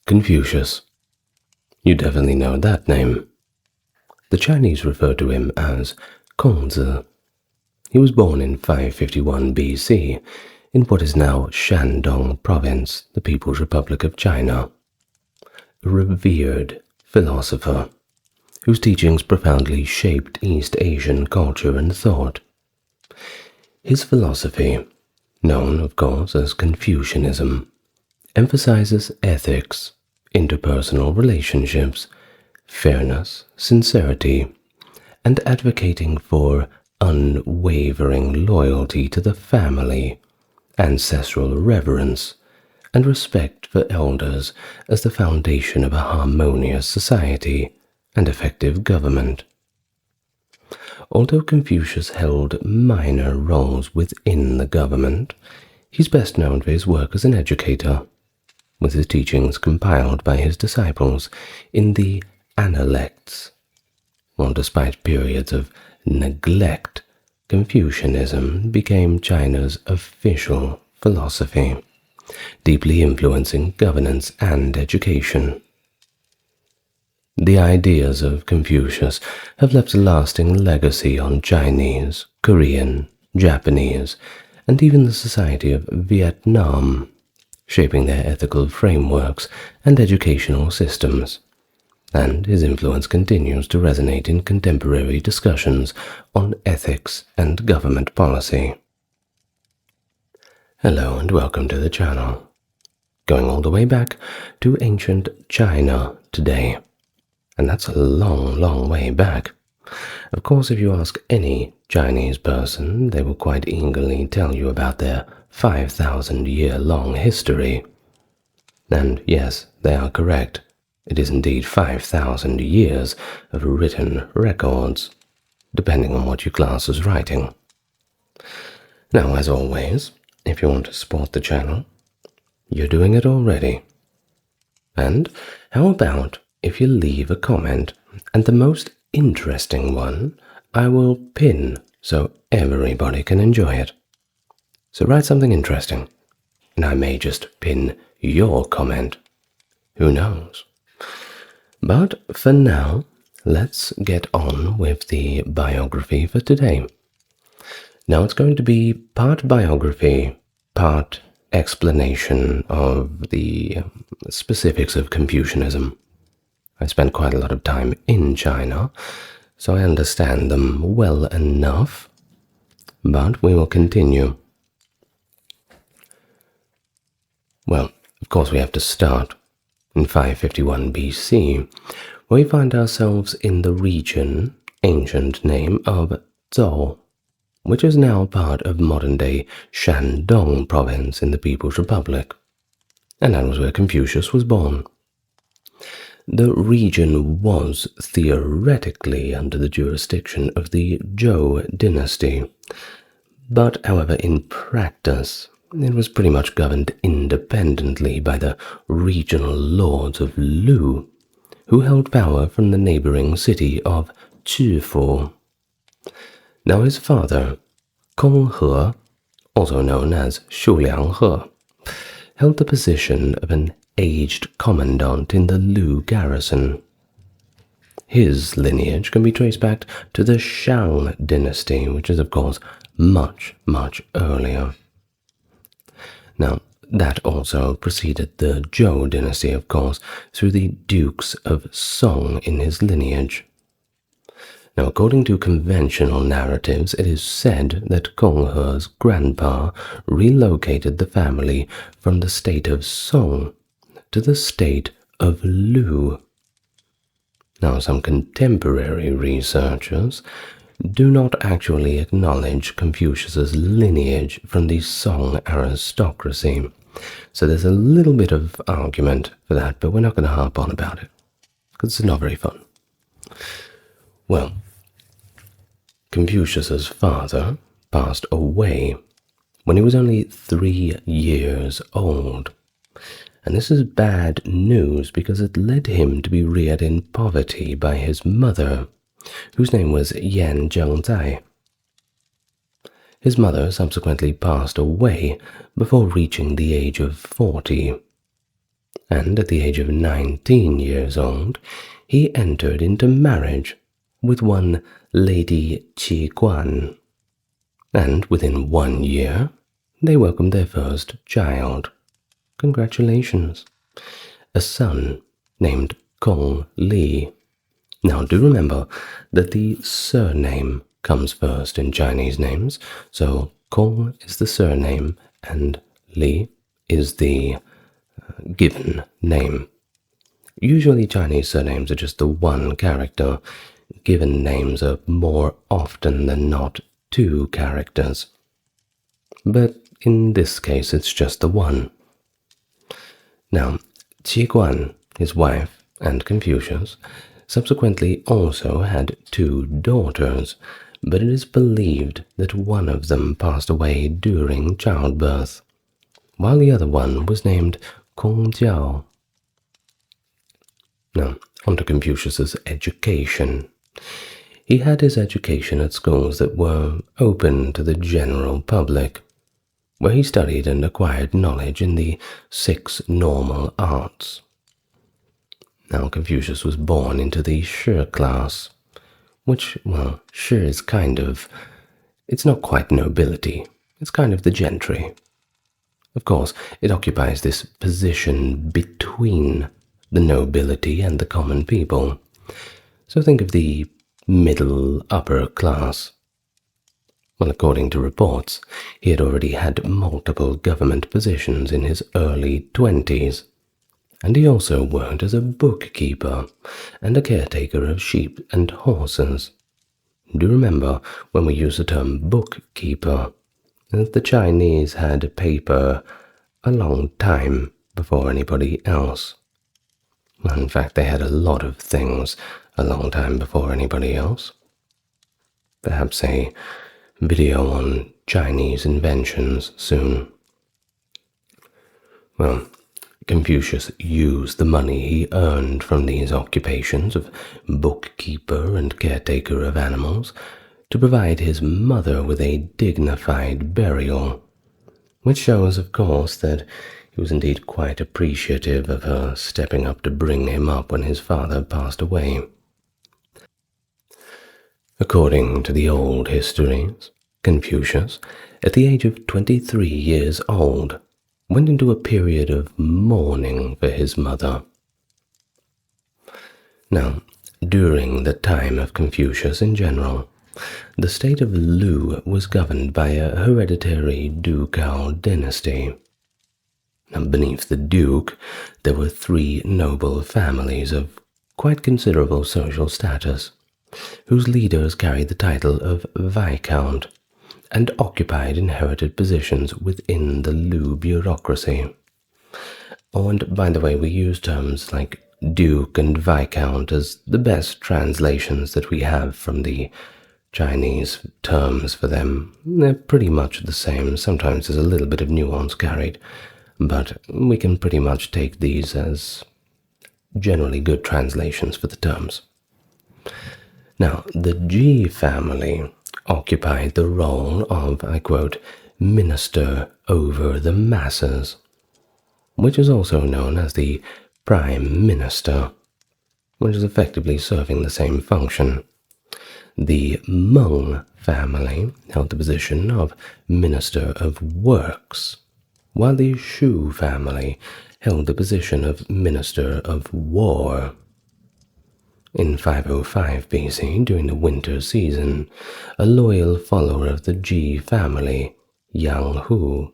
Confucius. You definitely know that name. The Chinese refer to him as Kongzi. He was born in 551 BC in what is now Shandong Province, the People's Republic of China. A revered philosopher whose teachings profoundly shaped East Asian culture and thought. His philosophy, known of course as Confucianism, emphasizes ethics, interpersonal relationships, fairness, sincerity, and advocating for unwavering loyalty to the family, ancestral reverence, and respect for elders as the foundation of a harmonious society and effective government. Although Confucius held minor roles within the government, he's best known for his work as an educator, with his teachings compiled by his disciples in the Analects. While despite periods of neglect, Confucianism became China's official philosophy, deeply influencing governance and education. The ideas of Confucius have left a lasting legacy on Chinese, Korean, Japanese, and even the society of Vietnam, shaping their ethical frameworks and educational systems. And his influence continues to resonate in contemporary discussions on ethics and government policy. Hello and welcome to the channel. Going all the way back to ancient China today. And that's a long way back. Of course, if you ask any Chinese person, they will quite eagerly tell you about their 5,000-year-long history. And yes, they are correct. It is indeed 5,000 years of written records, depending on what you class as writing. Now, as always, if you want to support the channel, you're doing it already. And how about if you leave a comment, and the most interesting one I will pin so everybody can enjoy it. So write something interesting, and I may just pin your comment. Who knows? But for now, let's get on with the biography for today. Now it's going to be part biography, part explanation of the specifics of Confucianism. I spent quite a lot of time in China, so I understand them well enough, but we will continue. Well, of course we have to start in 551 BC, where we find ourselves in the region, ancient name of Zhou, which is now part of modern-day Shandong Province in the People's Republic, and that was where Confucius was born. The region was theoretically under the jurisdiction of the Zhou dynasty, but however in practice it was pretty much governed independently by the regional lords of Lu, who held power from the neighboring city of Chifu. Now his father, Kong He, also known as Shuliang He, held the position of an aged commandant in the Lu garrison. His lineage can be traced back to the Shang dynasty, which is of course much earlier. Now, that also preceded the Zhou dynasty, of course, through the Dukes of Song in his lineage. Now, according to conventional narratives, it is said that Kong He's grandpa relocated the family from the state of Song to the state of Lu. Now, some contemporary researchers do not actually acknowledge Confucius's lineage from the Song aristocracy, so there's a little bit of argument for that, but we're not going to harp on about it, because it's not very fun. Well, Confucius's father passed away when he was only 3 years old. And this is bad news because it led him to be reared in poverty by his mother, whose name was Yan Zhengzai. His mother subsequently passed away before reaching the age of 40. and at the age of 19 years old, he entered into marriage with one Lady Qi Guan, and within 1 year, they welcomed their first child. Congratulations! A son named Kong Li. Now do remember that the surname comes first in Chinese names, so Kong is the surname and Li is the given name. Usually Chinese surnames are just the one character. Given names are more often than not two characters. But in this case it's just the one. Now, Qi Guan, his wife, and Confucius subsequently also had two daughters, but it is believed that one of them passed away during childbirth, while the other one was named Kong Jiao. Now, on to Confucius's education. He had his education at schools that were open to the general public, where he studied and acquired knowledge in the 6 normal arts. Now, Confucius was born into the Shi class, which, well, Shi is it's not quite nobility, it's kind of the gentry. Of course, it occupies this position between the nobility and the common people. So think of the middle upper class. Well, according to reports, he had already had multiple government positions in his early 20s, and he also worked as a bookkeeper and a caretaker of sheep and horses. Do remember, when we use the term bookkeeper, that the Chinese had paper a long time before anybody else. In fact, they had a lot of things a long time before anybody else. Perhaps a video on Chinese inventions soon. Well, Confucius used the money he earned from these occupations of bookkeeper and caretaker of animals to provide his mother with a dignified burial, which shows, of course, that he was indeed quite appreciative of her stepping up to bring him up when his father passed away. According to the old histories, Confucius, at the age of 23 years old, went into a period of mourning for his mother. Now, during the time of Confucius in general, the state of Lu was governed by a hereditary ducal dynasty. Now, beneath the duke, there were 3 noble families of quite considerable social status, whose leaders carried the title of Viscount and occupied inherited positions within the Lu bureaucracy. Oh, and by the way, we use terms like Duke and Viscount as the best translations that we have from the Chinese terms for them. They're pretty much the same. Sometimes there's a little bit of nuance carried, but we can pretty much take these as generally good translations for the terms. Now, the Ji family occupied the role of, I quote, minister over the masses, which is also known as the prime minister, which is effectively serving the same function. The Meng family held the position of minister of works, while the Shu family held the position of minister of war. In 505 BC, during the winter season, a loyal follower of the Ji family, Yang Hu,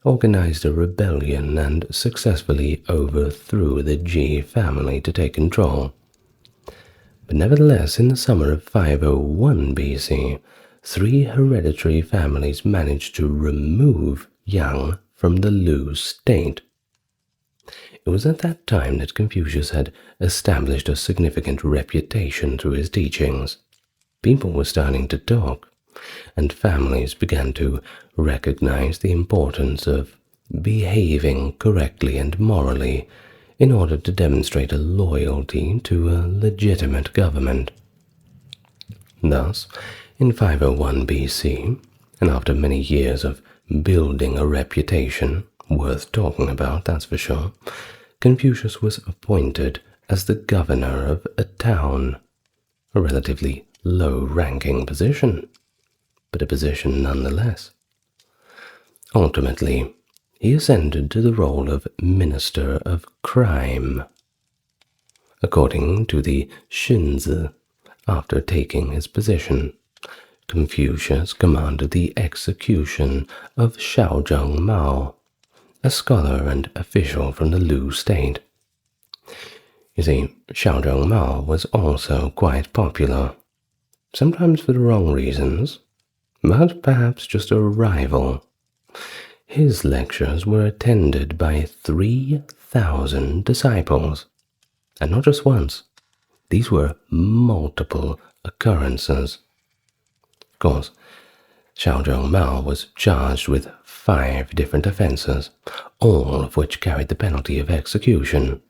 organized a rebellion and successfully overthrew the Ji family to take control. But nevertheless, in the summer of 501 BC, 3 hereditary families managed to remove Yang from the Lu state. It was at that time that Confucius had established a significant reputation through his teachings. People were starting to talk, and families began to recognize the importance of behaving correctly and morally in order to demonstrate a loyalty to a legitimate government. Thus, in 501 BC, and after many years of building a reputation, worth talking about, that's for sure, Confucius was appointed as the governor of a town, a relatively low-ranking position, but a position nonetheless. Ultimately, he ascended to the role of Minister of Crime. According to the Xunzi, after taking his position, Confucius commanded the execution of Shandong Mao, a scholar and official from the Lu state. You see, Shandong Mao was also quite popular, sometimes for the wrong reasons, but perhaps just a rival. His lectures were attended by 3,000 disciples, and not just once. These were multiple occurrences. Of course, Shandong Mao was charged with 5 different offenses, all of which carried the penalty of execution.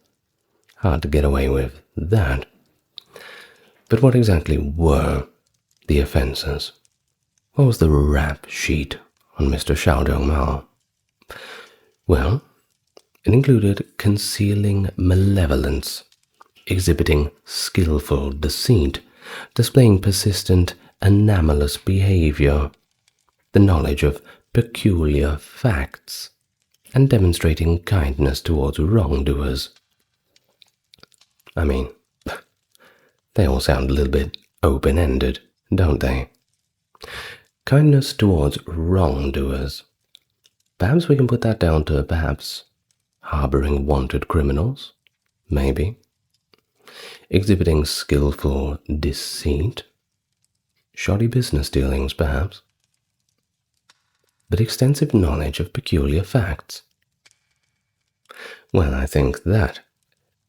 Hard to get away with that. But what exactly were the offenses? What was the rap sheet on Mr. Shandong Mao? Well, it included concealing malevolence, exhibiting skillful deceit, displaying persistent anomalous behavior, the knowledge of peculiar facts, and demonstrating kindness towards wrongdoers. I mean, they all sound a little bit open-ended, don't they? Kindness towards wrongdoers. Perhaps we can put that down to perhaps harboring wanted criminals, maybe. Exhibiting skillful deceit. Shoddy business dealings, perhaps. But extensive knowledge of peculiar facts. Well, I think that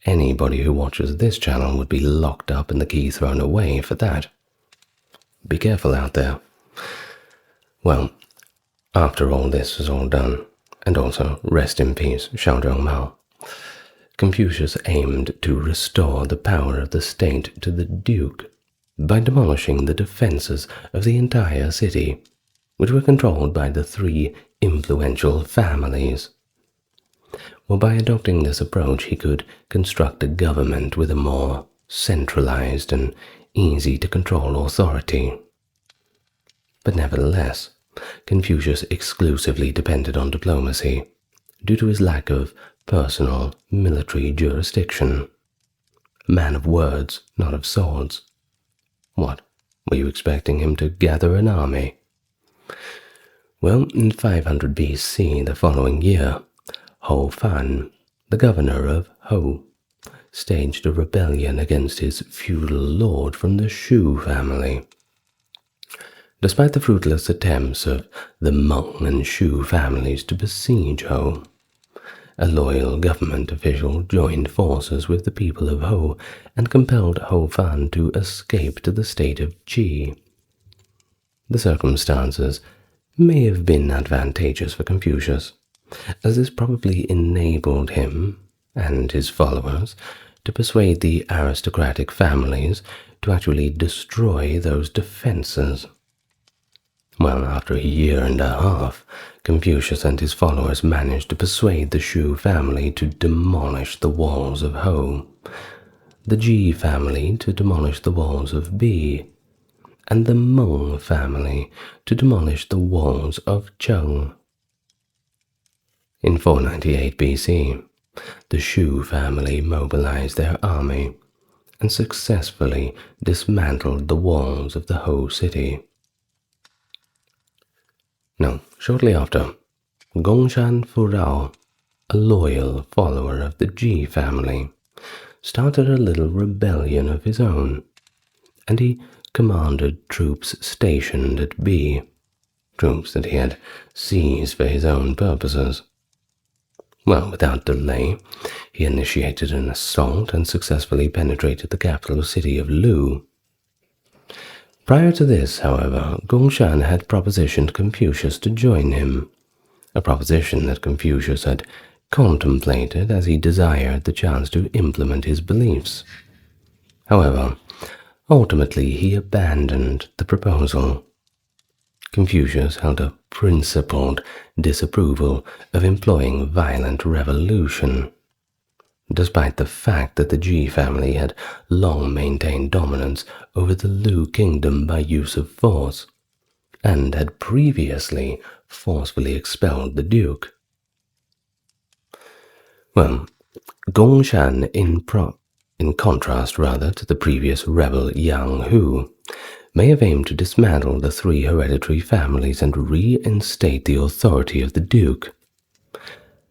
anybody who watches this channel would be locked up and the key thrown away for that. Be careful out there. Well, after all this was all done, and also rest in peace, Shandong Mao, Confucius aimed to restore the power of the state to the duke by demolishing the defenses of the entire city, which were controlled by the 3 influential families. Well, by adopting this approach, he could construct a government with a more centralized and easy-to-control authority. But nevertheless, Confucius exclusively depended on diplomacy due to his lack of personal military jurisdiction. A man of words, not of swords. What, were you expecting him to gather an army? Well, in 500 BC, the following year, Hou Fan, the governor of Hou, staged a rebellion against his feudal lord from the Shu family. Despite the fruitless attempts of the Meng and Shu families to besiege Hou, a loyal government official joined forces with the people of Hou and compelled Hou Fan to escape to the state of Qi. The circumstances may have been advantageous for Confucius, as this probably enabled him and his followers to persuade the aristocratic families to actually destroy those defenses. Well, after a year and a half, Confucius and his followers managed to persuade the Shu family to demolish the walls of Hou, the Ji family to demolish the walls of Bi, and the Meng family to demolish the walls of Cheng. In 498 BC, the Shu family mobilized their army and successfully dismantled the walls of the Hou city. Now, shortly after, Gongshan Furao, a loyal follower of the Ji family, started a little rebellion of his own, and he commanded troops stationed at Bi, troops that he had seized for his own purposes. Well, without delay, he initiated an assault and successfully penetrated the capital city of Lu. Prior to this, however, Gongshan had propositioned Confucius to join him, a proposition that Confucius had contemplated as he desired the chance to implement his beliefs. However, ultimately he abandoned the proposal. Confucius held a principled disapproval of employing violent revolution. despite the fact that the Ji family had long maintained dominance over the Lu kingdom by use of force, and had previously forcefully expelled the duke. Well, Gongshan, in contrast to the previous rebel Yang Hu, may have aimed to dismantle the three hereditary families and reinstate the authority of the duke.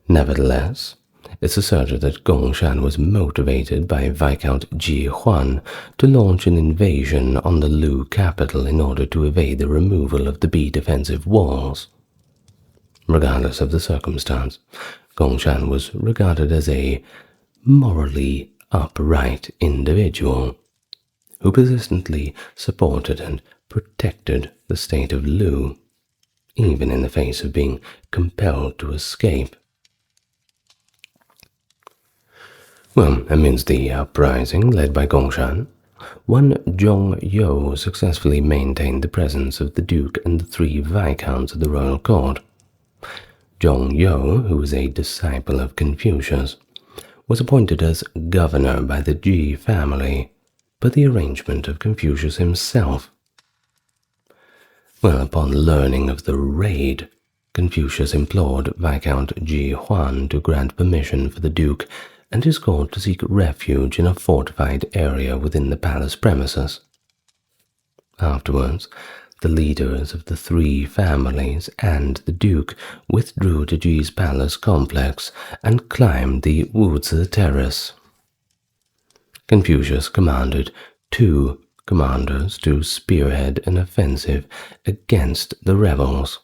Nevertheless, it's asserted that Gongshan was motivated by Viscount Ji Huan to launch an invasion on the Lu capital in order to evade the removal of the Bi defensive walls. Regardless of the circumstance, Gongshan was regarded as a morally upright individual who persistently supported and protected the state of Lu, even in the face of being compelled to escape. Well, amidst the uprising led by Gongshan, one Zhong Yo successfully maintained the presence of the Duke and the three Viscounts of the royal court. Zhong Yo, who was a disciple of Confucius, was appointed as governor by the Ji family, by the arrangement of Confucius himself. Well, upon learning of the raid, Confucius implored Viscount Ji Huan to grant permission for the Duke and his court to seek refuge in a fortified area within the palace premises. Afterwards, the leaders of the three families and the Duke withdrew to Ji's palace complex and climbed the Wuzi terrace. Confucius commanded 2 commanders to spearhead an offensive against the rebels.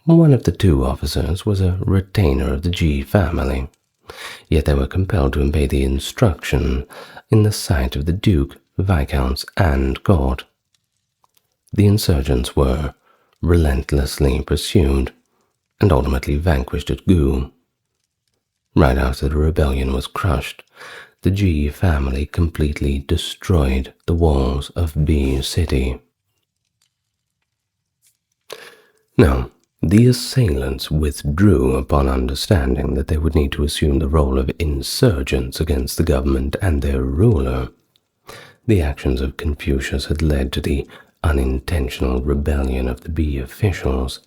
One of the 2 officers was a retainer of the Ji family, yet they were compelled to obey the instruction in the sight of the Duke, Viscounts, and court. The insurgents were relentlessly pursued and ultimately vanquished at Gu. Right after the rebellion was crushed, the Ji family completely destroyed the walls of Bi city. Now, the assailants withdrew upon understanding that they would need to assume the role of insurgents against the government and their ruler. The actions of Confucius had led to the unintentional rebellion of the Bi officials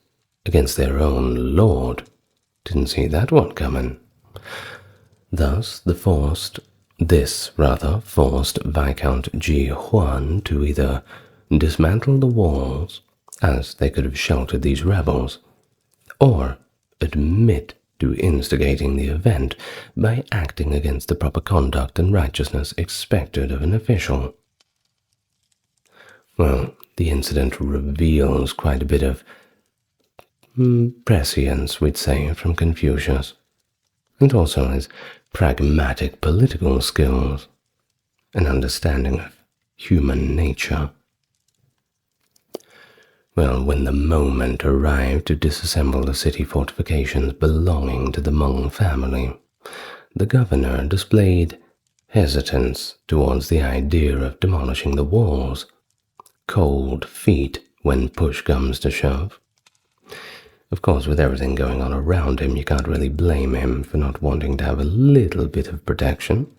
against their own lord. Didn't see that one coming. Thus, forced Viscount Ji Huan to either dismantle the walls, as they could have sheltered these rebels, or admit to instigating the event by acting against the proper conduct and righteousness expected of an official. Well, the incident reveals quite a bit of prescience, we'd say, from Confucius, and also his pragmatic political skills and understanding of human nature. Well, when the moment arrived to disassemble the city fortifications belonging to the Meng family, the governor displayed hesitance towards the idea of demolishing the walls, cold feet when push comes to shove. Of course, with everything going on around him, you can't really blame him for not wanting to have a little bit of protection.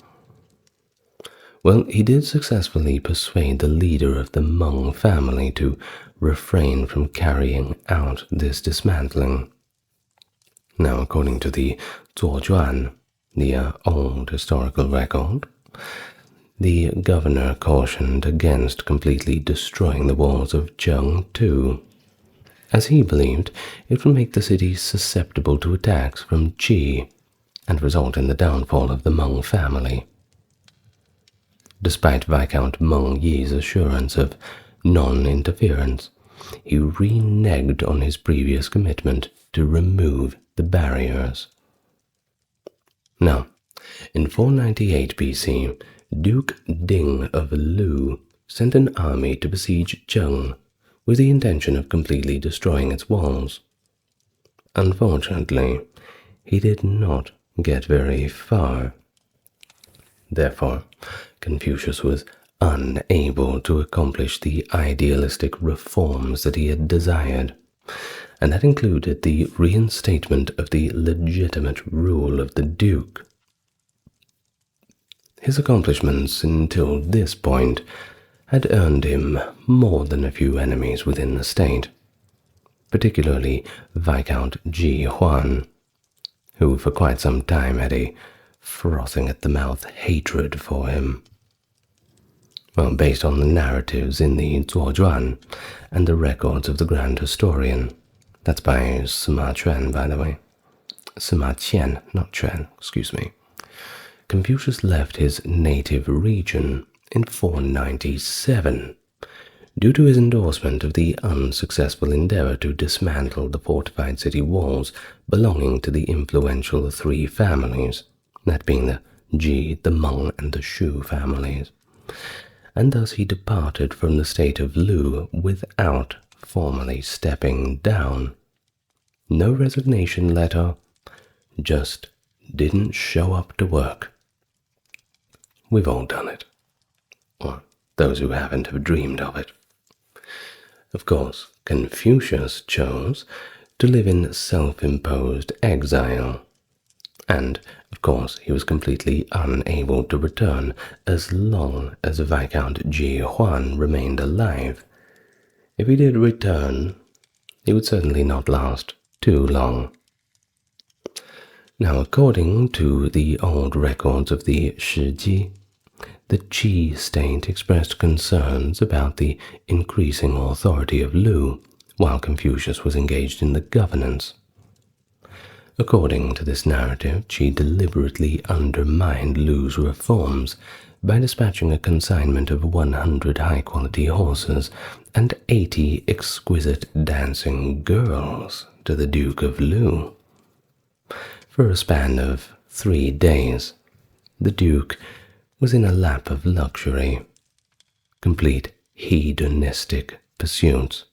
Well, he did successfully persuade the leader of the Meng family to refrain from carrying out this dismantling. Now, according to the Zuozhuan, the old historical record, the governor cautioned against completely destroying the walls of Chengtu, as he believed it would make the city susceptible to attacks from Qi and result in the downfall of the Meng family. Despite Viscount Meng Yi's assurance of non-interference, he reneged on his previous commitment to remove the barriers. Now, in 498 BC, Duke Ding of Lu sent an army to besiege Zheng with the intention of completely destroying its walls. Unfortunately, he did not get very far. Therefore, Confucius was unable to accomplish the idealistic reforms that he had desired, and that included the reinstatement of the legitimate rule of the Duke. His accomplishments until this point had earned him more than a few enemies within the state, particularly Viscount Ji Huan, who for quite some time had a frothing-at-the-mouth hatred for him. Well, based on the narratives in the Zuozhuan and the records of the Grand Historian. That's by Sima Quan, by the way. Sima Qian, not Quan, excuse me. Confucius left his native region in 497 due to his endorsement of the unsuccessful endeavor to dismantle the fortified city walls belonging to the influential three families, that being the Ji, the Meng, and the Shu families, and thus he departed from the state of Lu without formally stepping down. No resignation letter, just didn't show up to work. We've all done it, or those who haven't have dreamed of it. Of course, Confucius chose to live in self-imposed exile, and, of course, he was completely unable to return as long as Viscount Ji Huan remained alive. If he did return, he would certainly not last too long. Now, according to the old records of the Shiji, the Qi state expressed concerns about the increasing authority of Lu while Confucius was engaged in the governance. According to this narrative, Qi deliberately undermined Lu's reforms by dispatching a consignment of 100 high-quality horses and 80 exquisite dancing girls to the Duke of Lu. For a span of 3 days, the Duke was in a lap of luxury, complete hedonistic pursuits,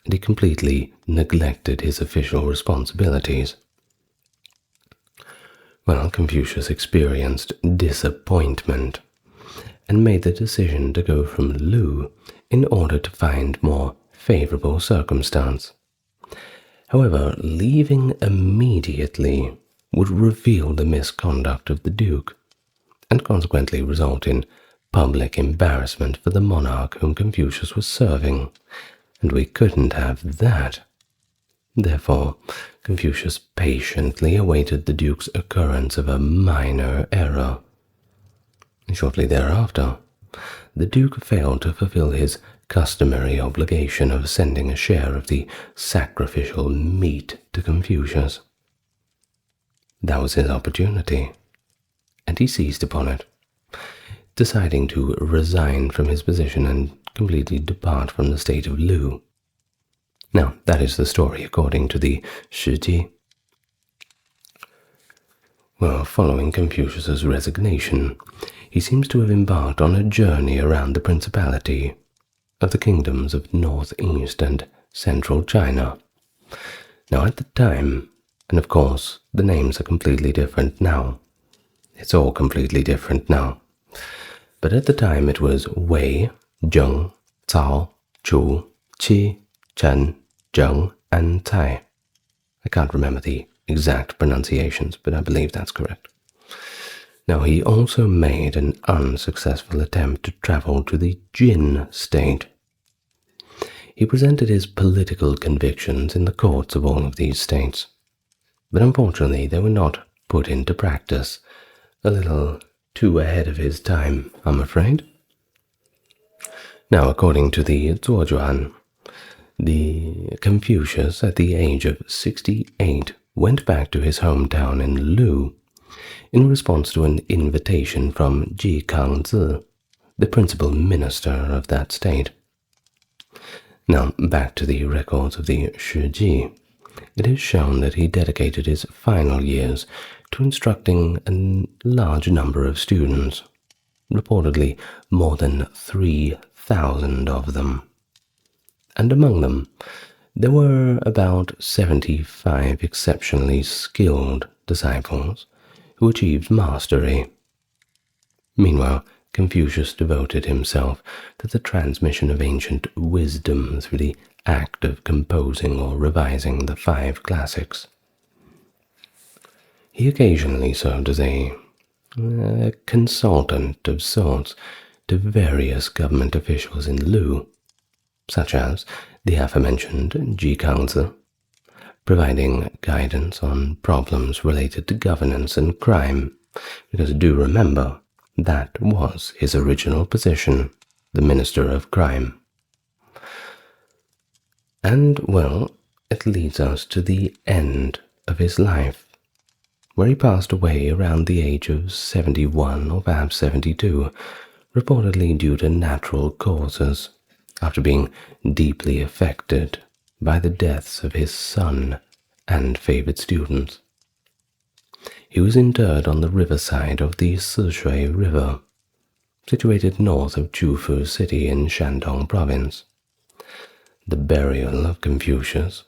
and he completely neglected his official responsibilities. Well, Confucius experienced disappointment and made the decision to go from Lu in order to find more favorable circumstance. However, leaving immediately would reveal the misconduct of the Duke, and consequently result in public embarrassment for the monarch whom Confucius was serving, and we couldn't have that. Therefore, Confucius patiently awaited the Duke's occurrence of a minor error. Shortly thereafter, the Duke failed to fulfill his customary obligation of sending a share of the sacrificial meat to Confucius. That was his opportunity, and he seized upon it, deciding to resign from his position and completely depart from the state of Lu. Now, that is the story according to the Shiji. Well, following Confucius's resignation, he seems to have embarked on a journey around the principality of the kingdoms of northeast and central China. Now, at the time, and of course, the names are completely different now. It's all completely different now. But at the time it was Wei, Zheng, Cao, Chu, Qi, Chen, Zheng, and Cai. I can't remember the exact pronunciations, but I believe that's correct. Now, he also made an unsuccessful attempt to travel to the Jin state. He presented his political convictions in the courts of all of these states, but unfortunately they were not put into practice. A little too ahead of his time, I'm afraid. Now, according to the Zuozhuan, the Confucius, at the age of 68, went back to his hometown in Lu in response to an invitation from Ji Kangzi, the principal minister of that state. Now, back to the records of the Shiji, it is shown that he dedicated his final years to instructing a large number of students, reportedly more than 3,000 of them. And among them, there were about 75 exceptionally skilled disciples who achieved mastery. Meanwhile, Confucius devoted himself to the transmission of ancient wisdom through the act of composing or revising the 5 classics. He occasionally served as a a consultant of sorts to various government officials in Lu, such as the aforementioned Ji Kangzi, providing guidance on problems related to governance and crime, because do remember, that was his original position, the Minister of Crime. And, well, it leads us to the end of his life, where he passed away around the age of 71 or perhaps 72, reportedly due to natural causes, after being deeply affected by the deaths of his son and favorite students. He was interred on the riverside of the Sishui River, situated north of Jufu City in Shandong Province. The burial of Confucius,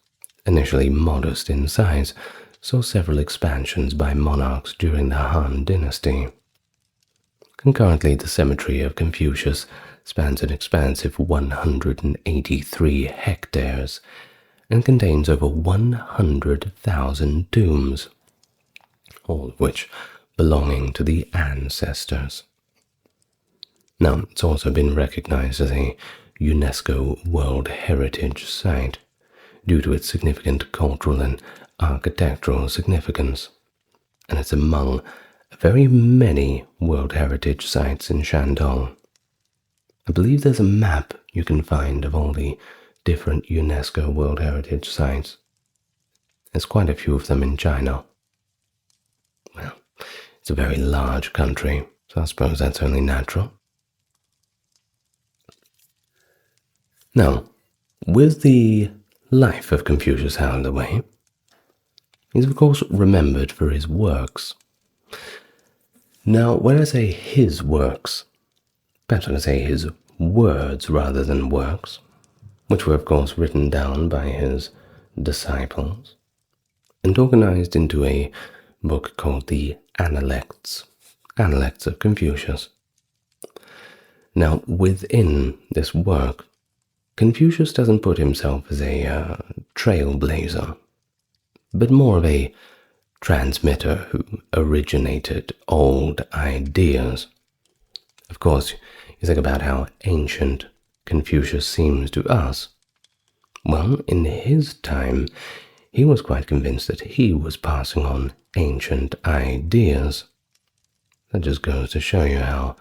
initially modest in size, saw several expansions by monarchs during the Han dynasty. Concurrently, the cemetery of Confucius spans an expansive 183 hectares and contains over 100,000 tombs, all of which belonging to the ancestors. Now, it's also been recognized as a UNESCO World Heritage Site due to its significant cultural and architectural significance, and it's among very many World Heritage Sites in Shandong. I believe there's a map you can find of all the different UNESCO World Heritage Sites. There's quite a few of them in China. Well, it's a very large country, so I suppose that's only natural. Now, with the life of Confucius out of the way, he's of course remembered for his works. Now, when I say his works, perhaps when I say his words rather than works, which were of course written down by his disciples and organized into a book called the Analects of Confucius. Now, within this work, Confucius doesn't put himself as a trailblazer, but more of a transmitter who originated old ideas. Of course, you think about how ancient Confucius seems to us. Well, in his time, he was quite convinced that he was passing on ancient ideas. That just goes to show you how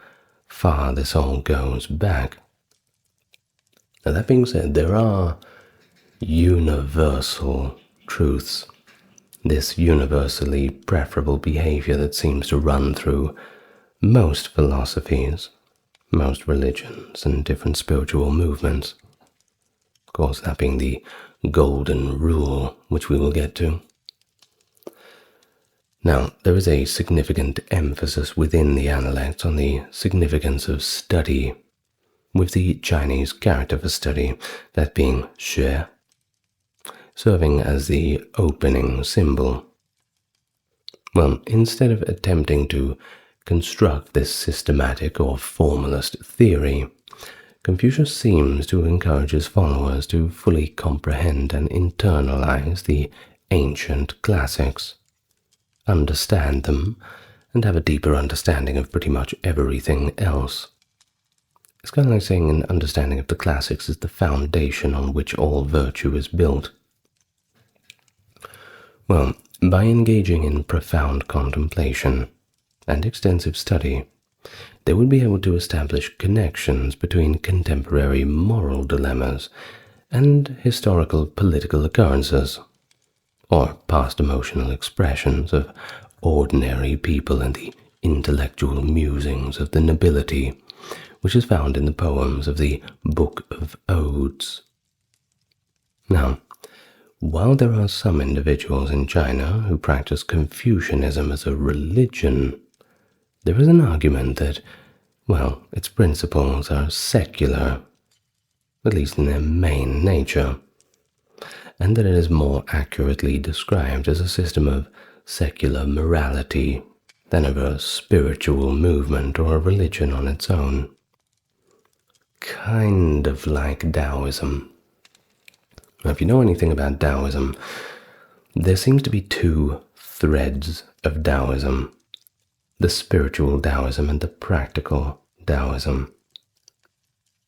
far this all goes back. Now, that being said, there are universal truths, this universally preferable behavior that seems to run through most philosophies, most religions, and different spiritual movements. Of course, that being the golden rule, which we will get to. Now, there is a significant emphasis within the Analects on the significance of study, with the Chinese character for study, that being xue, serving as the opening symbol. Well, instead of attempting to construct this systematic or formalist theory, Confucius seems to encourage his followers to fully comprehend and internalize the ancient classics, understand them, and have a deeper understanding of pretty much everything else. It's kind of like saying an understanding of the classics is the foundation on which all virtue is built. Well, by engaging in profound contemplation and extensive study, they would be able to establish connections between contemporary moral dilemmas and historical political occurrences, or past emotional expressions of ordinary people and the intellectual musings of the nobility, which is found in the poems of the Book of Odes. Now, while there are some individuals in China who practice Confucianism as a religion, there is an argument that, well, its principles are secular, at least in their main nature, and that it is more accurately described as a system of secular morality than of a spiritual movement or a religion on its own. Kind of like Taoism. Now, if you know anything about Taoism, there seems to be two threads of Taoism. the spiritual Taoism and the practical Taoism.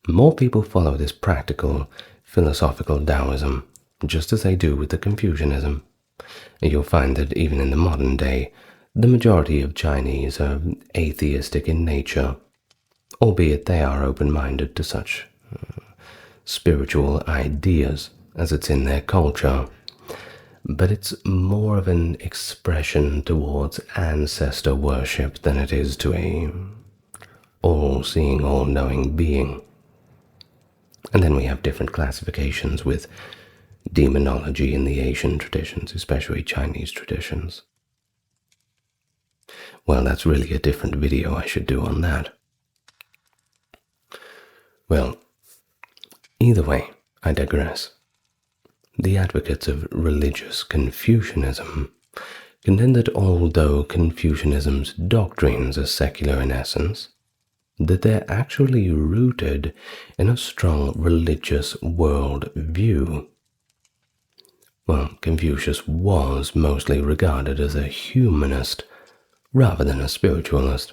More people follow this practical, philosophical Taoism, just as they do with the Confucianism. And you'll find that even in the modern day, the majority of Chinese are atheistic in nature, albeit they are open-minded to such spiritual ideas as it's in their culture. But it's more of an expression towards ancestor worship than it is to a all-seeing, all-knowing being. And then we have different classifications with demonology in the Asian traditions, especially Chinese traditions. Well, that's really a different video I should do on that. Well, either way, I digress. The advocates of religious Confucianism contend that although Confucianism's doctrines are secular in essence, that they're actually rooted in a strong religious world view. Well, Confucius was mostly regarded as a humanist rather than a spiritualist.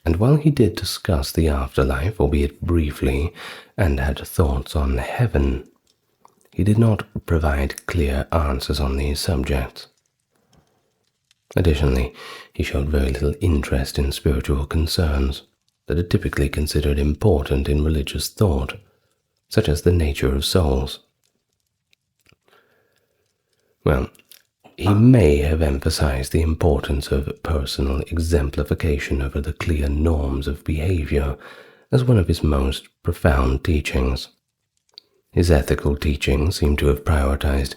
And while he did discuss the afterlife, albeit briefly, and had thoughts on heaven, he did not provide clear answers on these subjects. Additionally, he showed very little interest in spiritual concerns that are typically considered important in religious thought, such as the nature of souls. Well, he may have emphasized the importance of personal exemplification over the clear norms of behavior as one of his most profound teachings. His ethical teachings seem to have prioritized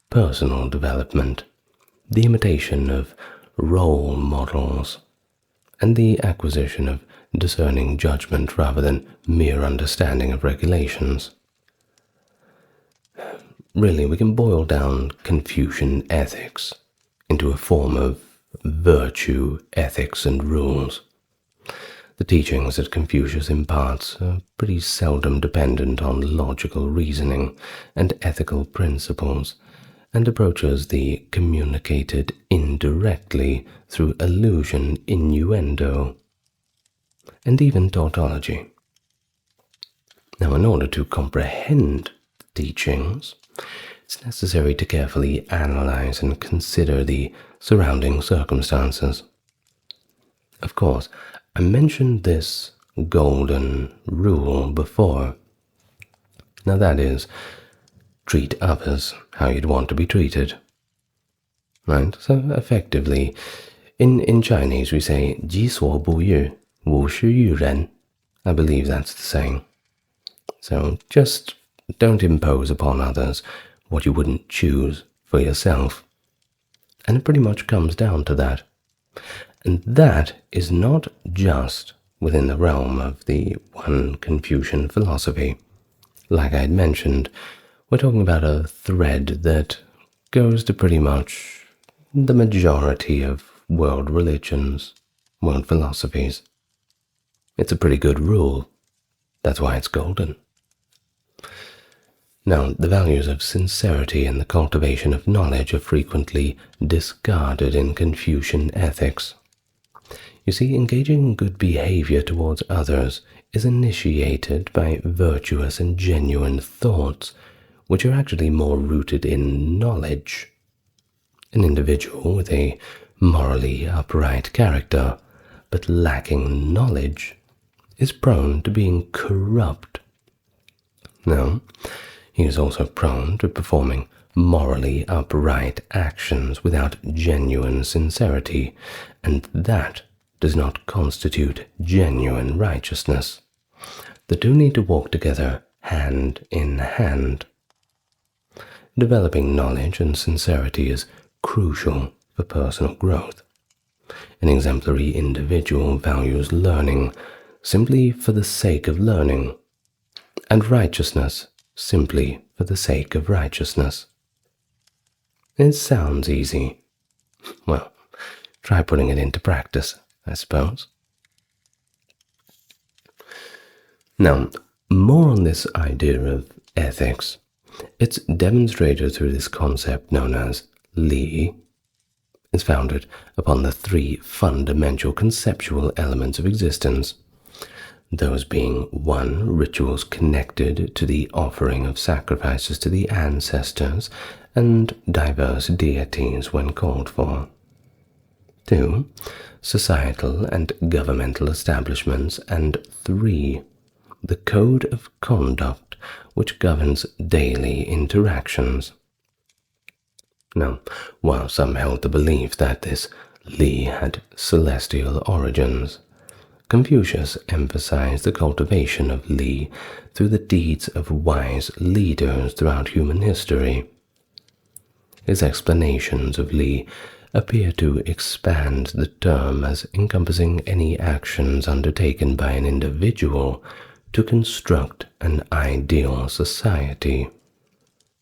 personal development, the imitation of role models, and the acquisition of discerning judgment rather than mere understanding of regulations. Really, we can boil down Confucian ethics into a form of virtue, ethics, and rules. The teachings that Confucius imparts are pretty seldom dependent on logical reasoning and ethical principles, and approaches the communicated indirectly through allusion, innuendo, and even tautology. Now, in order to comprehend the teachings, it's necessary to carefully analyze and consider the surrounding circumstances. Of course, I mentioned this golden rule before. Now that is, treat others how you'd want to be treated. Right? So effectively, in Chinese we say, 己所不欲，勿施于人. I believe that's the saying. So just don't impose upon others what you wouldn't choose for yourself. And it pretty much comes down to that. And that is not just within the realm of the one Confucian philosophy. Like I had mentioned, we're talking about a thread that goes to pretty much the majority of world religions, world philosophies. It's a pretty good rule. That's why it's golden. Now, the values of sincerity and the cultivation of knowledge are frequently discarded in Confucian ethics. You see, engaging in good behavior towards others is initiated by virtuous and genuine thoughts, which are actually more rooted in knowledge. An individual with a morally upright character, but lacking knowledge, is prone to being corrupt. Now, he is also prone to performing morally upright actions without genuine sincerity, and that does not constitute genuine righteousness. The two need to walk together hand in hand. Developing knowledge and sincerity is crucial for personal growth. An exemplary individual values learning simply for the sake of learning, and righteousness simply for the sake of righteousness. It sounds easy. Well, try putting it into practice, I suppose. Now, more on this idea of ethics. It's demonstrated through this concept known as li, is founded upon the three fundamental conceptual elements of existence, those being 1. Rituals connected to the offering of sacrifices to the ancestors and diverse deities when called for. 2. Societal and governmental establishments, and 3. The code of conduct which governs daily interactions. Now, while some held the belief that this Li had celestial origins, Confucius emphasized the cultivation of Li through the deeds of wise leaders throughout human history. His explanations of Li appear to expand the term as encompassing any actions undertaken by an individual to construct an ideal society,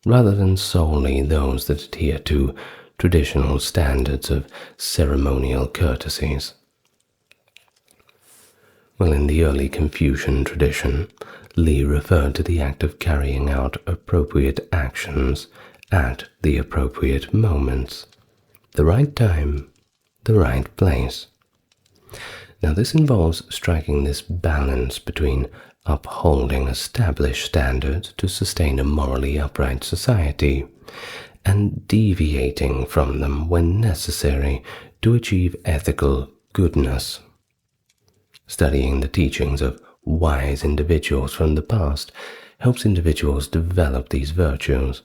rather than solely those that adhere to traditional standards of ceremonial courtesies. Well, in the early Confucian tradition, Li referred to the act of carrying out appropriate actions at the appropriate moments, the right time, the right place. Now, this involves striking this balance between upholding established standards to sustain a morally upright society and deviating from them when necessary to achieve ethical goodness. Studying the teachings of wise individuals from the past helps individuals develop these virtues,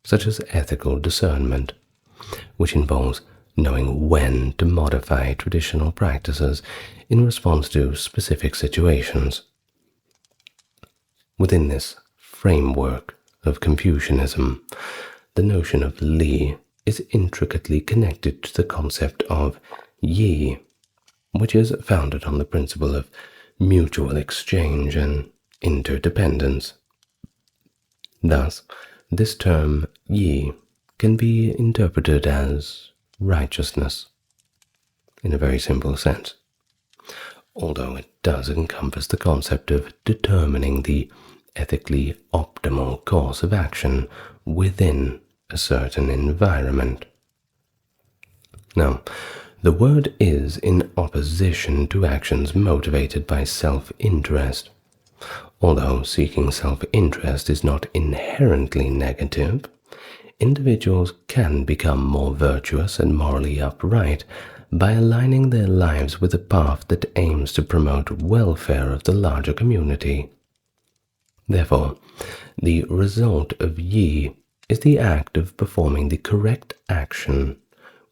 such as ethical discernment, which involves knowing when to modify traditional practices in response to specific situations. Within this framework of Confucianism, the notion of Li is intricately connected to the concept of Yi, which is founded on the principle of mutual exchange and interdependence. Thus, this term Yi can be interpreted as righteousness, in a very simple sense, although it does encompass the concept of determining the ethically optimal course of action within a certain environment. Now, the word is in opposition to actions motivated by self-interest. Although seeking self-interest is not inherently negative, individuals can become more virtuous and morally upright by aligning their lives with a path that aims to promote welfare of the larger community. Therefore, the result of Yi is the act of performing the correct action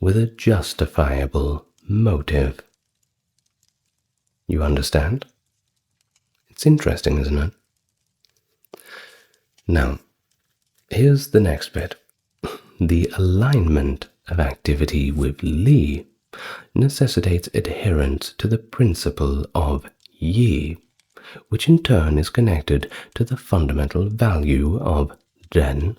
with a justifiable motive. You understand? It's interesting, isn't it? Now, here's the next bit. The alignment of activity with Li necessitates adherence to the principle of Yi, which in turn is connected to the fundamental value of Ren.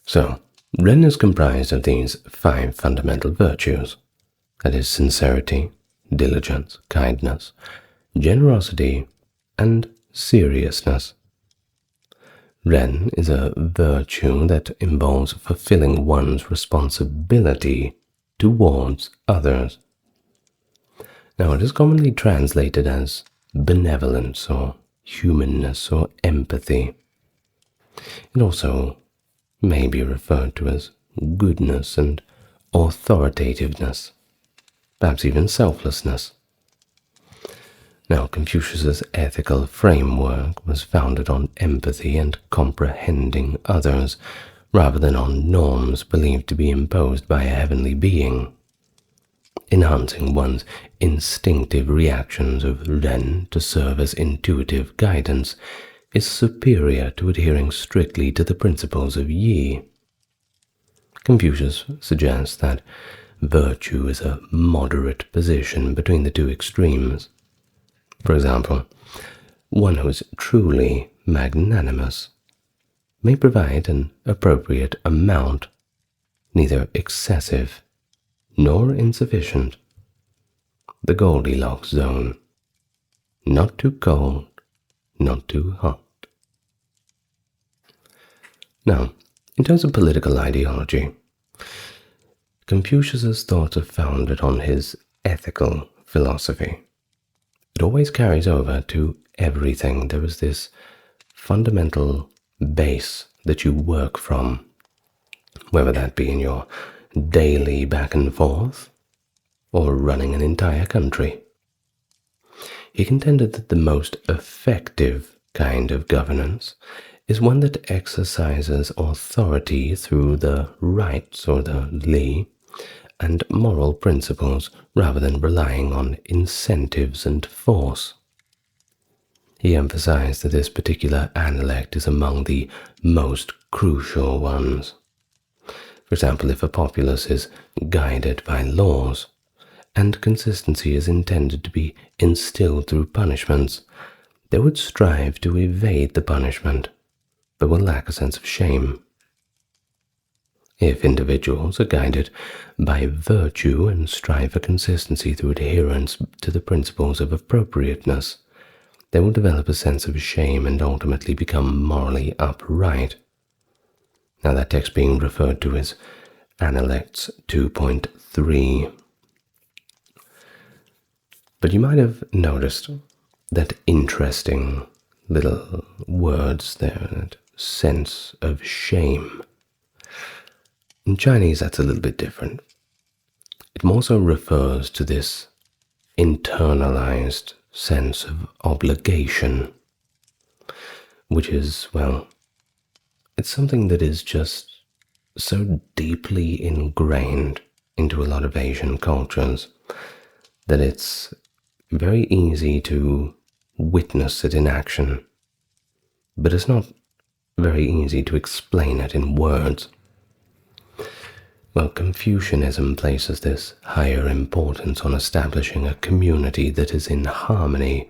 So, Ren is comprised of these 5 fundamental virtues, that is, sincerity, diligence, kindness, generosity, and seriousness. Ren is a virtue that involves fulfilling one's responsibility towards others. Now, it is commonly translated as benevolence or humanness or empathy. It also may be referred to as goodness and authoritativeness, perhaps even selflessness. Now, Confucius's ethical framework was founded on empathy and comprehending others, rather than on norms believed to be imposed by a heavenly being. Enhancing one's instinctive reactions of Ren to serve as intuitive guidance is superior to adhering strictly to the principles of Yi. Confucius suggests that virtue is a moderate position between the two extremes. For example, one who is truly magnanimous may provide an appropriate amount, neither excessive nor insufficient, the Goldilocks zone, not too cold, not too hot. Now, in terms of political ideology, Confucius's thoughts are founded on his ethical philosophy. It always carries over to everything. There is this fundamental base that you work from, whether that be in your daily back and forth or running an entire country. He contended that the most effective kind of governance is one that exercises authority through the rights or the li and moral principles rather than relying on incentives and force. He emphasized that this particular analect is among the most crucial ones. For example, if a populace is guided by laws, and consistency is intended to be instilled through punishments, they would strive to evade the punishment, but will lack a sense of shame. If individuals are guided by virtue and strive for consistency through adherence to the principles of appropriateness, they will develop a sense of shame and ultimately become morally upright. Now that text being referred to as Analects 2.3. But you might have noticed that interesting little words there, that sense of shame. In Chinese, that's a little bit different. It more so refers to this internalized sense of obligation, which is, well, it's something that is just so deeply ingrained into a lot of Asian cultures that it's very easy to witness it in action, but it's not very easy to explain it in words. Well, Confucianism places this higher importance on establishing a community that is in harmony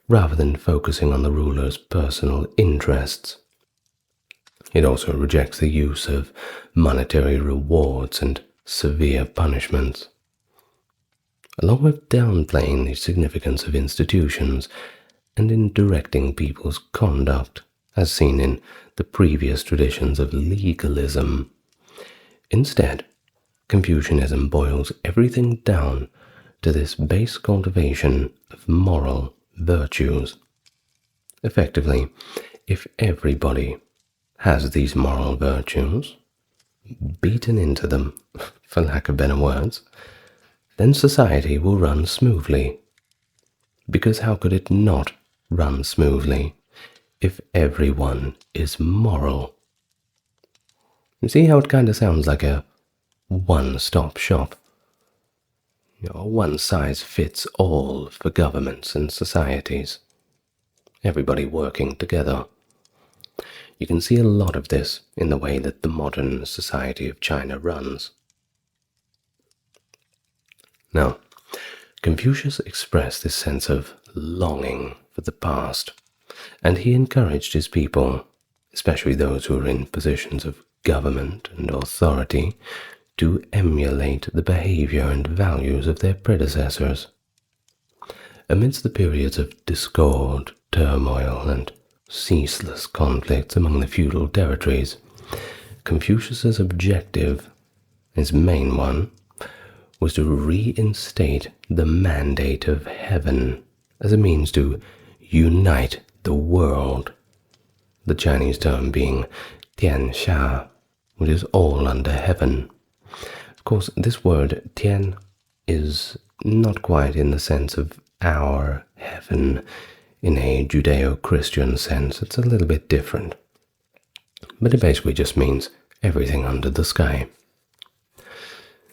rather than focusing on the ruler's personal interests. It also rejects the use of monetary rewards and severe punishments, along with downplaying the significance of institutions and in directing people's conduct, as seen in the previous traditions of legalism. Instead, Confucianism boils everything down to this base cultivation of moral virtues. Effectively, if everybody has these moral virtues, beaten into them, for lack of better words, then society will run smoothly. Because how could it not run smoothly if everyone is moral? You see how it kind of sounds like a one-stop shop? A one-size-fits-all for governments and societies. Everybody working together. You can see a lot of this in the way that the modern society of China runs. Now, Confucius expressed this sense of longing for the past, and he encouraged his people, especially those who were in positions of government and authority, to emulate the behavior and values of their predecessors. Amidst the periods of discord, turmoil, and ceaseless conflicts among the feudal territories, Confucius's objective, his main one, was to reinstate the mandate of heaven as a means to unite the world, the Chinese term being tianxia, which is all under heaven. Of course, this word tian is not quite in the sense of our heaven in a Judeo-Christian sense. It's a little bit different, but it basically just means everything under the sky.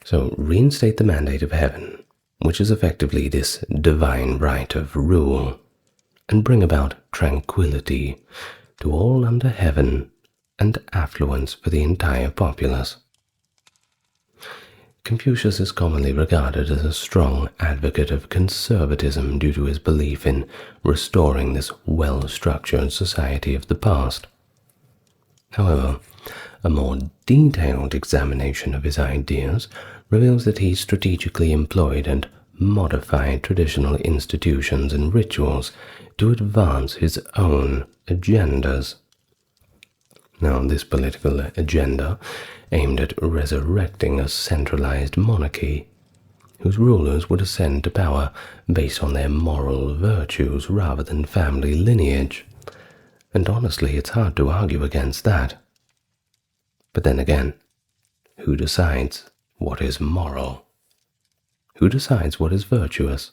So reinstate the mandate of heaven, which is effectively this divine right of rule, and bring about tranquility to all under heaven and affluence for the entire populace. Confucius is commonly regarded as a strong advocate of conservatism due to his belief in restoring this well-structured society of the past. However, a more detailed examination of his ideas reveals that he strategically employed and modified traditional institutions and rituals to advance his own agendas. Now, this political agenda aimed at resurrecting a centralized monarchy whose rulers would ascend to power based on their moral virtues rather than family lineage. And honestly, it's hard to argue against that. But then again, who decides what is moral? Who decides what is virtuous?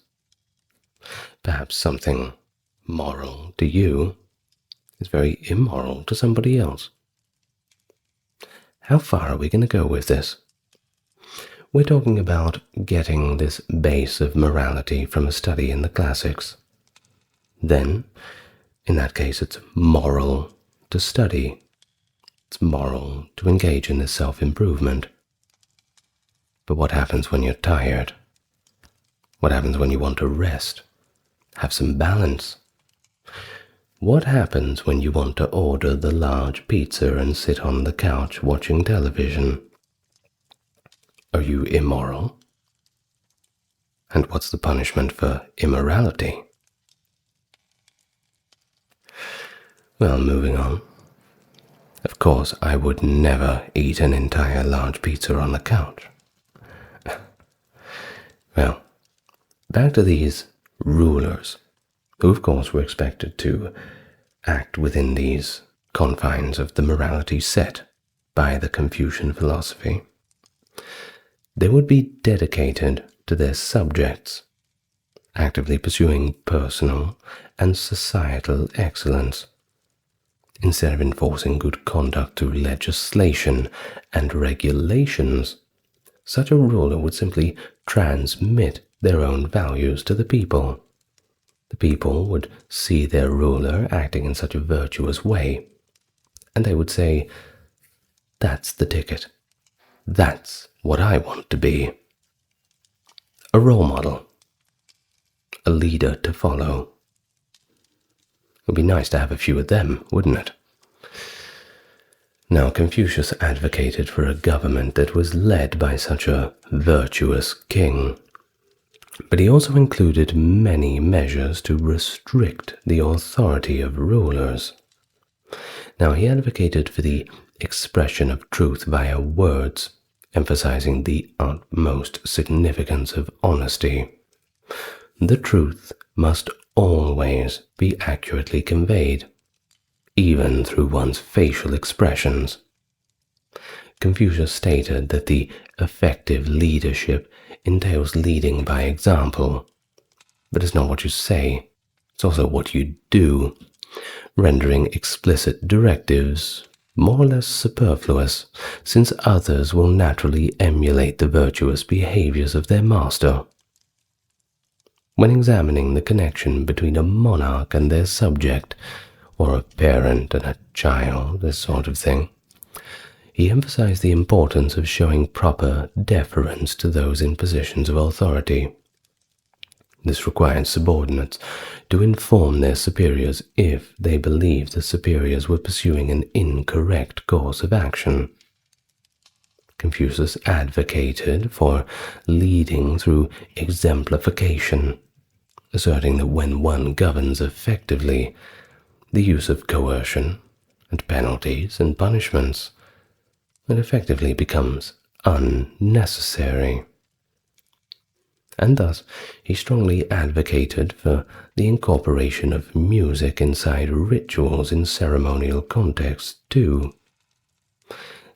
Perhaps something moral to you is very immoral to somebody else. How far are we going to go with this? We're talking about getting this base of morality from a study in the classics. Then, in that case, it's moral to study. It's moral to engage in this self-improvement. But what happens when you're tired? What happens when you want to rest? Have some balance? What happens when you want to order the large pizza and sit on the couch watching television? Are you immoral? And what's the punishment for immorality? Well, moving on. Of course, I would never eat an entire large pizza on the couch. Well, back to these rulers, who of course were expected to act within these confines of the morality set by the Confucian philosophy. They would be dedicated to their subjects, actively pursuing personal and societal excellence. Instead of enforcing good conduct through legislation and regulations, such a ruler would simply transmit their own values to the people. The people would see their ruler acting in such a virtuous way, and they would say, "That's the ticket. That's what I want to be." A role model, a leader to follow. It would be nice to have a few of them, wouldn't it? Now, Confucius advocated for a government that was led by such a virtuous king, but he also included many measures to restrict the authority of rulers. Now, he advocated for the expression of truth via words, emphasizing the utmost significance of honesty. The truth must always be accurately conveyed, even through one's facial expressions. Confucius stated that the effective leadership entails leading by example, but it's not what you say, it's also what you do, rendering explicit directives more or less superfluous, since others will naturally emulate the virtuous behaviors of their master. When examining the connection between a monarch and their subject, or a parent and a child, this sort of thing, he emphasized the importance of showing proper deference to those in positions of authority. This required subordinates to inform their superiors if they believed the superiors were pursuing an incorrect course of action. Confucius advocated for leading through exemplification, asserting that when one governs effectively, the use of coercion and penalties and punishments effectively becomes unnecessary. And thus, he strongly advocated for the incorporation of music inside rituals in ceremonial contexts too.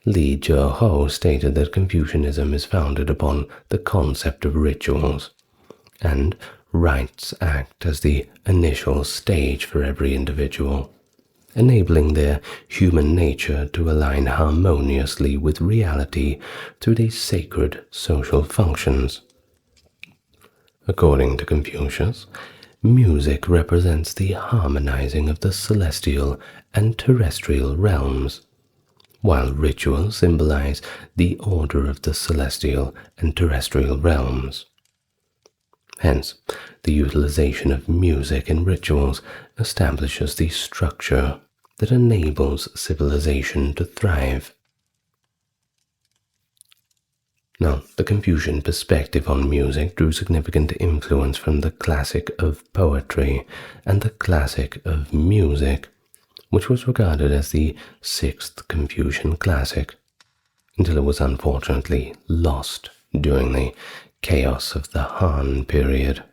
Li Zheho stated that Confucianism is founded upon the concept of rituals, and rites act as the initial stage for every individual, enabling their human nature to align harmoniously with reality through these sacred social functions. According to Confucius, music represents the harmonizing of the celestial and terrestrial realms, while rituals symbolize the order of the celestial and terrestrial realms. Hence, the utilization of music in rituals establishes the structure that enables civilization to thrive. Now, the Confucian perspective on music drew significant influence from the classic of poetry and the classic of music, which was regarded as the sixth Confucian classic, until it was unfortunately lost during the chaos of the Han period.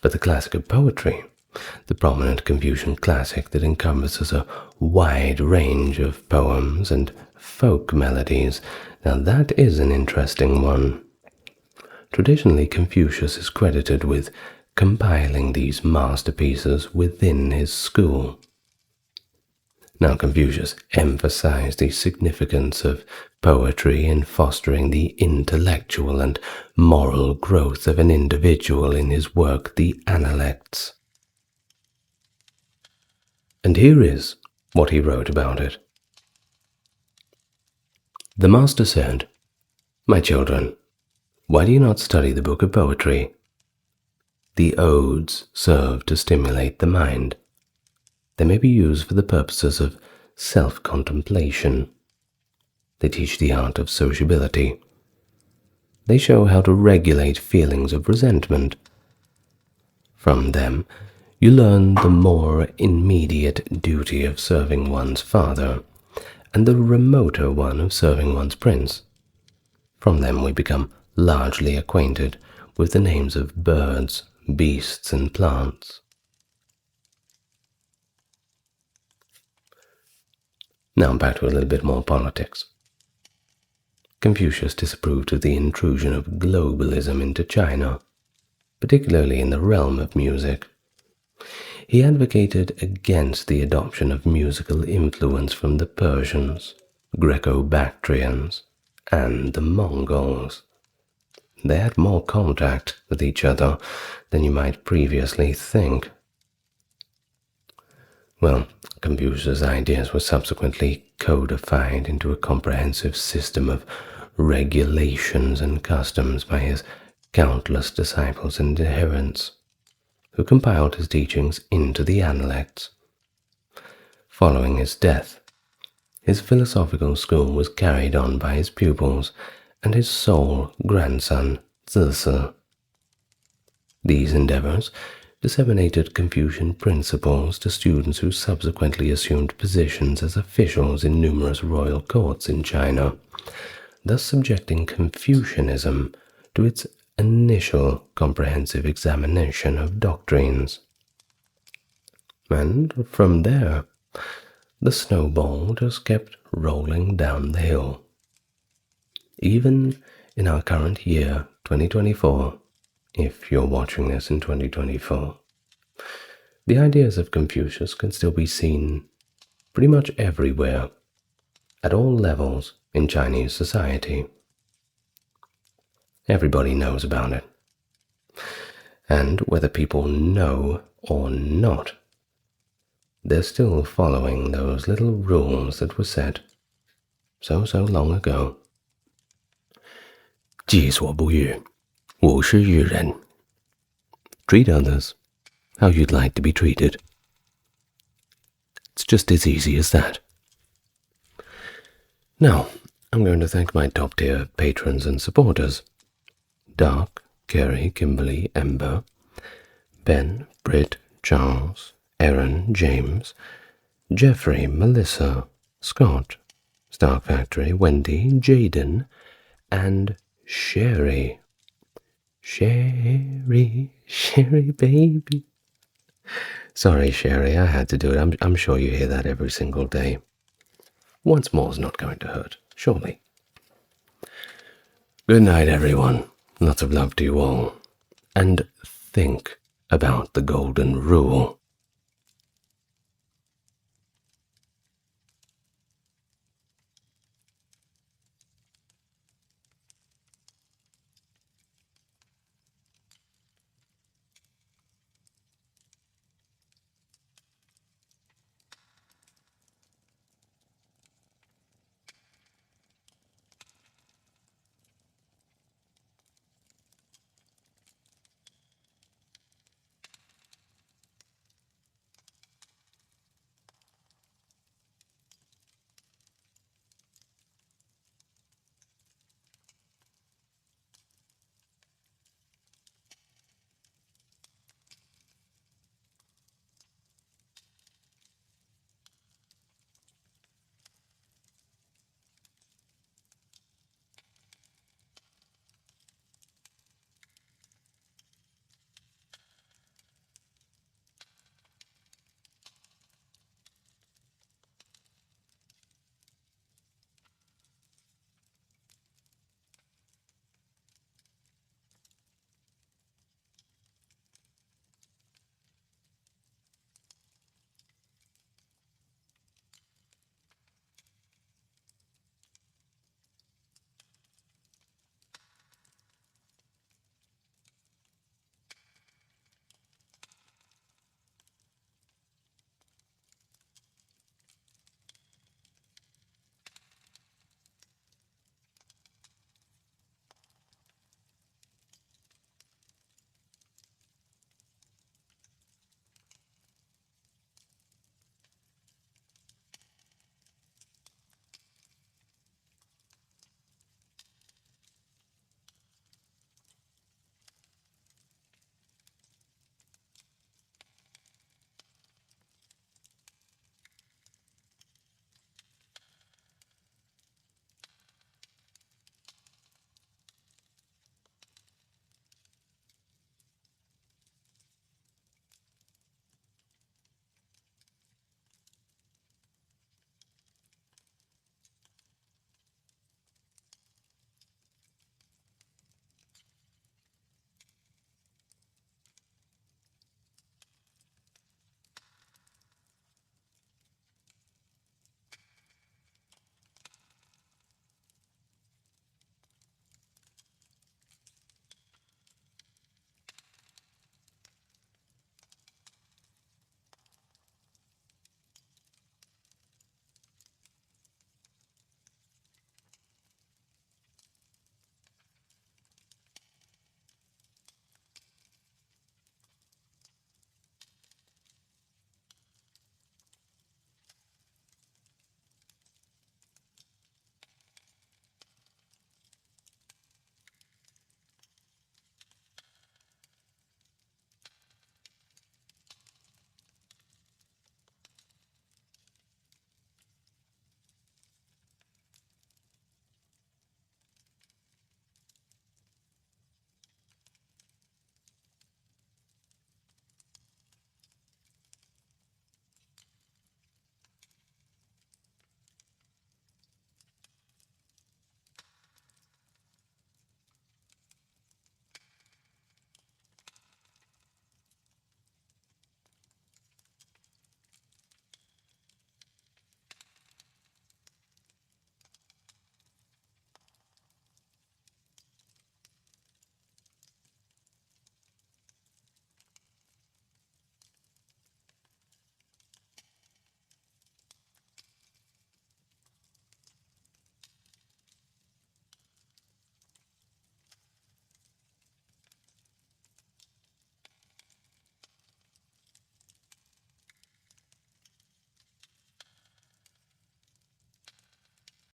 But the classic of poetry, the prominent Confucian classic that encompasses a wide range of poems and folk melodies, now that is an interesting one. Traditionally, Confucius is credited with compiling these masterpieces within his school. Now, Confucius emphasized the significance of poetry in fostering the intellectual and moral growth of an individual in his work, The Analects. And here is what he wrote about it. The master said, "My children, why do you not study the book of poetry? The odes serve to stimulate the mind. They may be used for the purposes of self-contemplation. They teach the art of sociability. They show how to regulate feelings of resentment. From them, you learn the more immediate duty of serving one's father, and the remoter one of serving one's prince. From them we become largely acquainted with the names of birds, beasts, and plants." Now back to a little bit more politics. Confucius disapproved of the intrusion of globalism into China, particularly in the realm of music. He advocated against the adoption of musical influence from the Persians, Greco-Bactrians, and the Mongols. They had more contact with each other than you might previously think. Well, Confucius' ideas were subsequently codified into a comprehensive system of regulations and customs by his countless disciples and adherents, who compiled his teachings into the Analects. Following his death, his philosophical school was carried on by his pupils and his sole grandson, Zisi. These endeavors disseminated Confucian principles to students who subsequently assumed positions as officials in numerous royal courts in China, thus subjecting Confucianism to its initial comprehensive examination of doctrines. And from there, the snowball just kept rolling down the hill. Even in our current year, 2024, if you're watching this in 2024, the ideas of Confucius can still be seen pretty much everywhere, at all levels in Chinese society. Everybody knows about it. And whether people know or not, they're still following those little rules that were set so long ago. 己所不欲，勿施于人. Treat others how you'd like to be treated. It's just as easy as that. Now, I'm going to thank my top-tier patrons and supporters. Dark, Kerry, Kimberly, Ember, Ben, Britt, Charles, Aaron, James, Jeffrey, Melissa, Scott, Stark Factory, Wendy, Jaden, and Sherry. Sherry baby. Sorry, Sherry, I had to do it. I'm sure you hear that every single day. Once more's not going to hurt, surely. Good night, everyone. Lots of love to you all. And think about the golden rule.